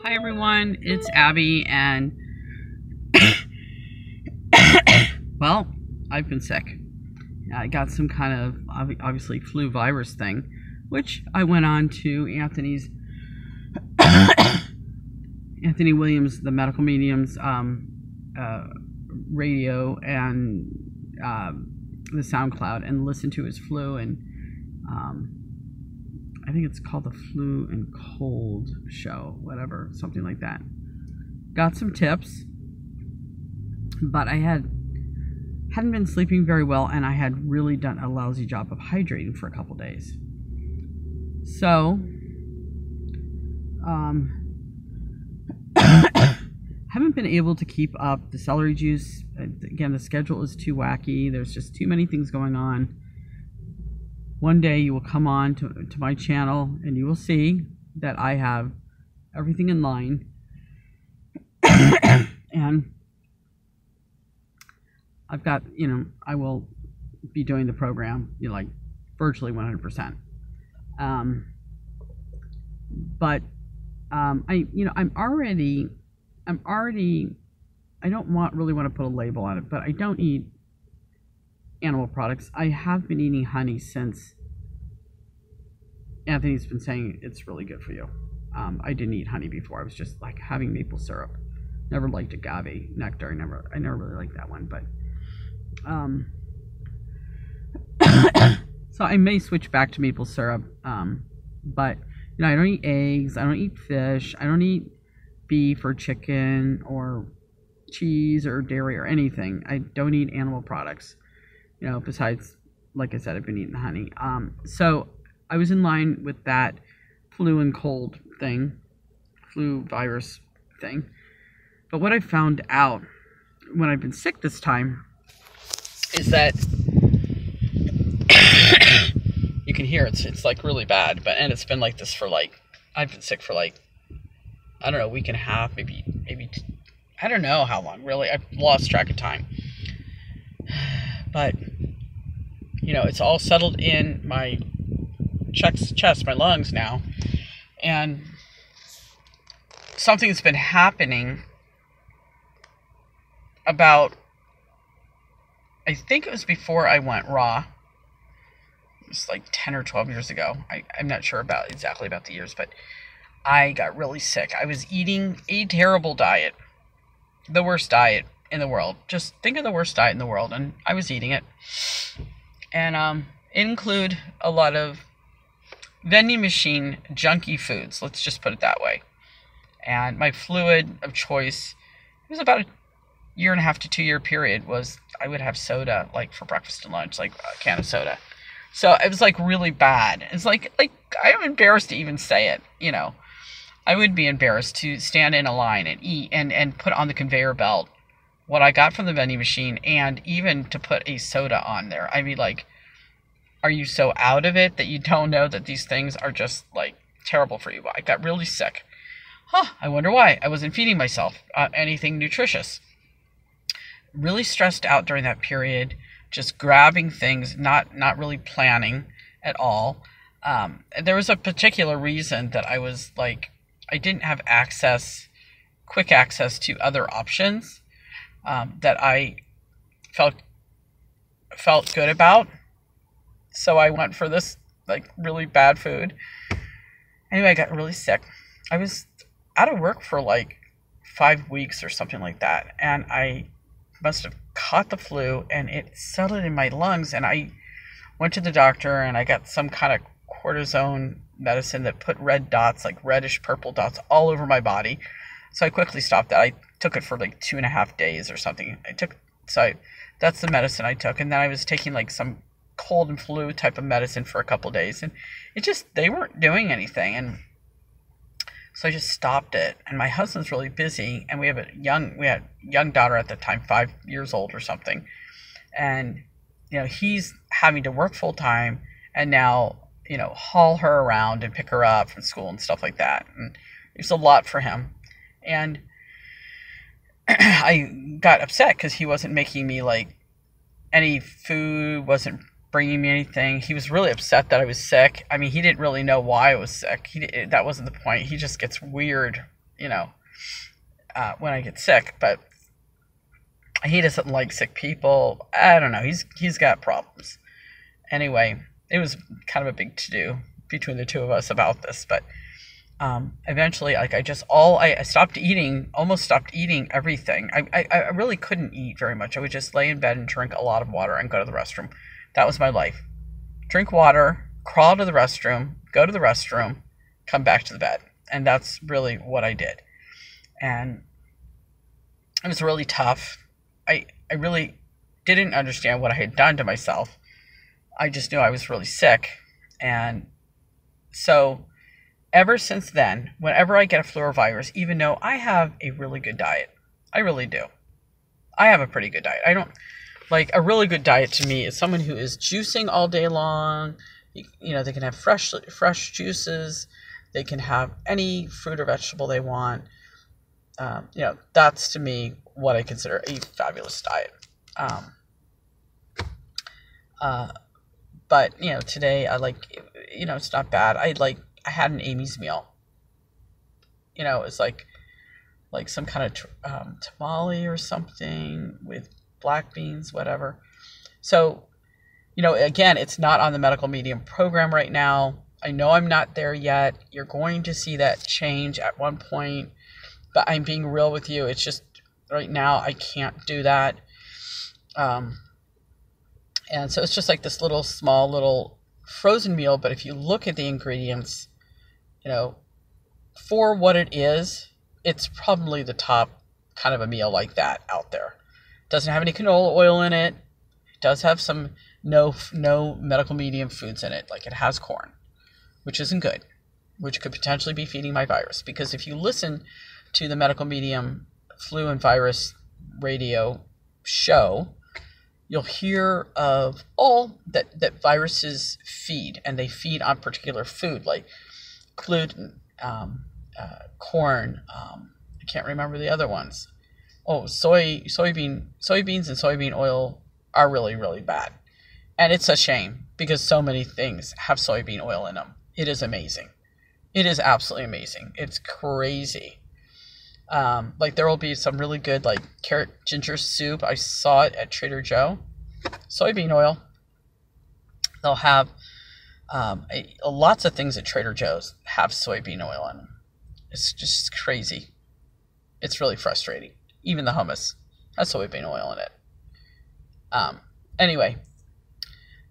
Hi everyone, it's Abby, and well, I've been sick. I got some kind of obviously flu virus thing, which I went on to Anthony Williams, the medical medium's radio and the SoundCloud, and listened to his flu and I think it's called the Flu and Cold Show, whatever, something like that. Got some tips, but I hadn't been sleeping very well, and I had really done a lousy job of hydrating for a couple days. So, haven't been able to keep up the celery juice. Again, the schedule is too wacky. There's just too many things going on. One day you will come on to my channel and you will see that I have everything in line. And I've got, I will be doing the program, like virtually 100%. But I don't really want to put a label on it, but I don't eat animal products. I have been eating honey since Anthony's been saying it's really good for you. I didn't eat honey before. I was just like having maple syrup. Never liked agave nectar. I never really liked that one, but so I may switch back to maple syrup. But I don't eat eggs. I don't eat fish. I don't eat beef or chicken or cheese or dairy or anything. I don't eat animal products. Besides, like I said, I've been eating honey. So I was in line with that flu virus thing. But what I found out when I've been sick this time is that you can hear it's like really bad, and it's been like this for I've been sick for I don't know, a week and a half, maybe I don't know how long, really. I've lost track of time. But it's all settled in my chest, my lungs now, and something's been happening about, I think it was before I went raw. It was like 10 or 12 years ago. I'm not sure exactly about the years, but I got really sick. I was eating a terrible diet, the worst diet in the world. Just think of the worst diet in the world, and I was eating it. And it include a lot of vending machine junky foods, let's just put it that way. And my fluid of choice, it was about a 1.5 to 2 year period, was I would have soda for breakfast and lunch, like a can of soda. So it was really bad. It's like I'm embarrassed to even say it, I would be embarrassed to stand in a line and eat and put on the conveyor belt what I got from the vending machine, and even to put a soda on there. I mean, are you so out of it that you don't know that these things are just terrible for you? I got really sick. I wonder why. I wasn't feeding myself anything nutritious. Really stressed out during that period, just grabbing things, not really planning at all. There was a particular reason that I was I didn't have quick access to other options that I felt good about. So I went for this really bad food. Anyway, I got really sick. I was out of work for 5 weeks or something like that, and I must have caught the flu, and it settled in my lungs, and I went to the doctor, and I got some kind of cortisone medicine that put red dots, reddish purple dots, all over my body. So I quickly stopped that. I took it for 2.5 days or something. That's the medicine I took, and then I was taking some cold and flu type of medicine for a couple days, and they weren't doing anything, and so I just stopped it. And my husband's really busy, and we had a young daughter at the time, 5 years old or something, and he's having to work full time and now haul her around and pick her up from school and stuff like that, and it's a lot for him. And I got upset because he wasn't making me any food, wasn't bringing me anything. He was really upset that I was sick. I mean, he didn't really know why I was sick. That wasn't the point. He just gets weird when I get sick. But he doesn't like sick people. I don't know. He's got problems. Anyway, it was kind of a big to-do between the two of us about this. But eventually, like, I stopped eating, almost stopped eating everything. I really couldn't eat very much. I would just lay in bed and drink a lot of water and go to the restroom. That was my life. Drink water, crawl to the restroom, go to the restroom, come back to the bed. And that's really what I did. And it was really tough. I really didn't understand what I had done to myself. I just knew I was really sick. And so ever since then, whenever I get a flu or virus, even though I have a really good diet, I really do. I have a pretty good diet. I don't like a really good diet to me is someone who is juicing all day long. They can have fresh juices. They can have any fruit or vegetable they want. That's to me what I consider a fabulous diet. But today I it's not bad. I had an Amy's meal. It's like some kind of tamale or something with black beans, whatever. So, again, it's not on the medical medium program right now. I know I'm not there yet. You're going to see that change at one point, but I'm being real with you. It's just right now I can't do that. And so it's just like this small little frozen meal. But if you look at the ingredients, for what it is, it's probably the top kind of a meal like that out there. It doesn't have any canola oil in it. It does have some no medical medium foods in it. Like it has corn, which isn't good, which could potentially be feeding my virus. Because if you listen to the medical medium flu and virus radio show, you'll hear of all that viruses feed, and they feed on particular food like gluten, corn. I can't remember the other ones. Oh, soybeans and soybean oil are really, really bad. And it's a shame because so many things have soybean oil in them. It is amazing. It is absolutely amazing. It's crazy. There will be some really good carrot ginger soup. I saw it at Trader Joe. Soybean oil. They'll have lots of things at Trader Joe's have soybean oil in them. It's just crazy. It's really frustrating. Even the hummus has soybean oil in it. Anyway,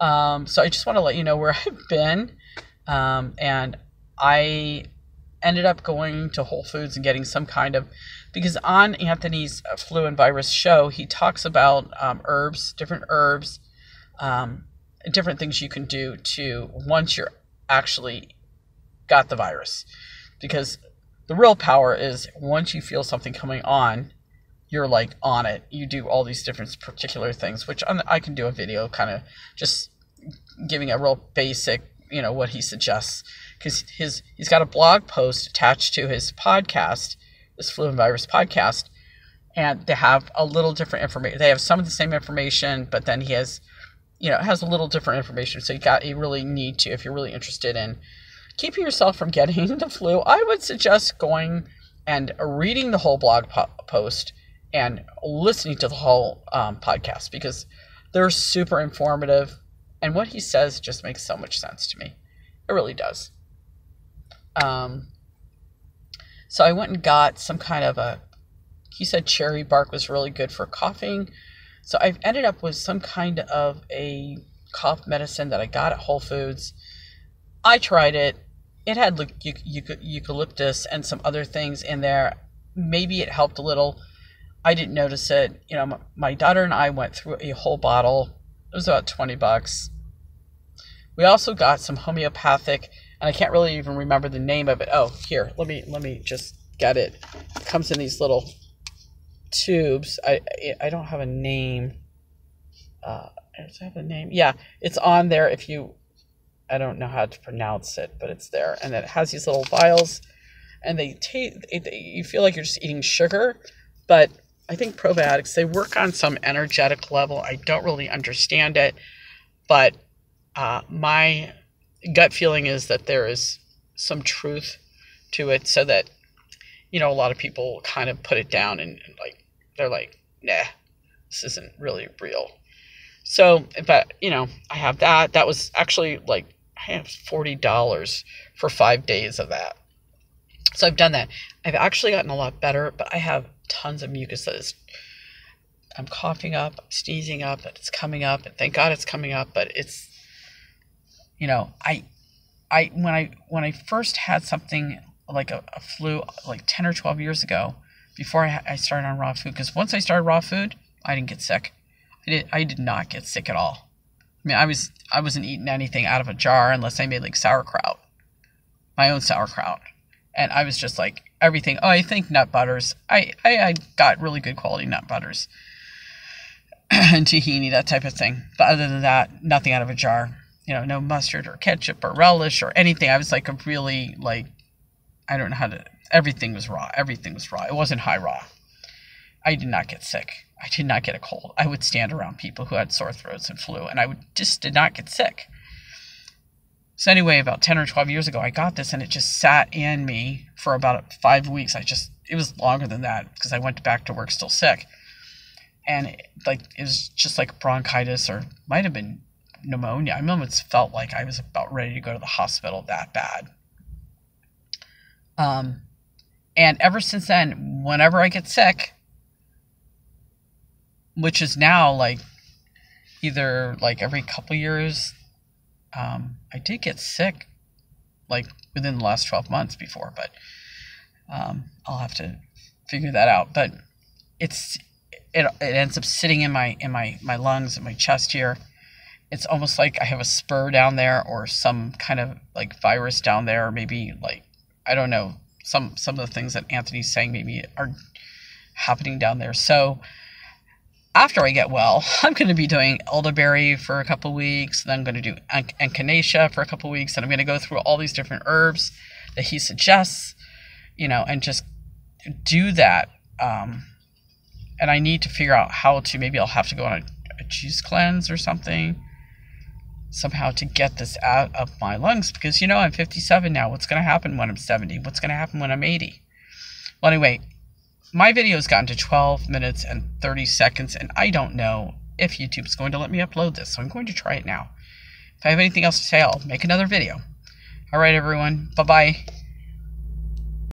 so I just want to let you know where I've been. And I ended up going to Whole Foods and getting some kind of, because on Anthony's flu and virus show, he talks about different herbs, different things you can do to once you're actually got the virus. Because the real power is once you feel something coming on, you're on it. You do all these different particular things, which I can do a video kind of just giving a real basic, what he suggests. Because he's got a blog post attached to his podcast, this flu and virus podcast, and they have a little different information. They have some of the same information, but then he has, it has a little different information. So you really need to, if you're really interested in keeping yourself from getting the flu, I would suggest going and reading the whole blog post and listening to the whole podcast, because they're super informative. And what he says just makes so much sense to me. It really does. So I went and got some kind of he said cherry bark was really good for coughing. So I've ended up with some kind of a cough medicine that I got at Whole Foods. I tried it. It had eucalyptus and some other things in there. Maybe it helped a little. I didn't notice it. My daughter and I went through a whole bottle. It was about $20. We also got some homeopathic, and I can't really even remember the name of it. Oh, here, let me just get it. It comes in these little tubes. I don't have a name. Does it have a name? Yeah, it's on there. I don't know how to pronounce it, but it's there, and it has these little vials, and you feel like you're just eating sugar, but I think probiotics, they work on some energetic level. I don't really understand it, but my gut feeling is that there is some truth to it, so that you know, a lot of people kind of put it down and like, they're like, nah, this isn't really real. So, but, you know, I have that. That was actually like, I have $40 for 5 days of that. So I've done that. I've actually gotten a lot better, but I have tons of mucus that is, I'm coughing up, I'm sneezing up, and it's coming up, and thank God it's coming up, but it's, you know, when I first had something like a flu like 10 or 12 years ago, before I started on raw food, because once I started raw food, I didn't get sick. I did not get sick at all. I mean, I wasn't eating anything out of a jar unless I made like sauerkraut, my own sauerkraut. And I was just like everything. Oh, I think nut butters. I got really good quality nut butters and tahini, that type of thing. But other than that, nothing out of a jar. You know, no mustard or ketchup or relish or anything. I was like a really like, I don't know how to, everything was raw. Everything was raw. It wasn't high raw. I did not get sick. I did not get a cold. I would stand around people who had sore throats and flu, and I just did not get sick. So anyway, about 10 or 12 years ago, I got this, and it just sat in me for about 5 weeks. It was longer than that because I went back to work still sick. And it was just like bronchitis, or might have been pneumonia. I almost felt like I was about ready to go to the hospital, that bad. And ever since then, whenever I get sick, which is now like either like every couple years, I did get sick like within the last 12 months before, but I'll have to figure that out. But it ends up sitting in my lungs and my chest here. It's almost like I have a spur down there, or some kind of like virus down there, or maybe like, I don't know, some of the things that Anthony's saying maybe are happening down there. So after I get well, I'm going to be doing elderberry for a couple weeks. Then I'm going to do echinacea for a couple weeks. And I'm going to go through all these different herbs that he suggests, you know, and just do that. And I need to figure out how to, maybe I'll have to go on a juice cleanse or something, somehow, to get this out of my lungs. Because, you know, I'm 57 now. What's going to happen when I'm 70? What's going to happen when I'm 80? Well, anyway, my video's gotten to 12 minutes and 30 seconds, and I don't know if YouTube's going to let me upload this, so I'm going to try it now. If I have anything else to say, I'll make another video. All right, everyone. Bye-bye.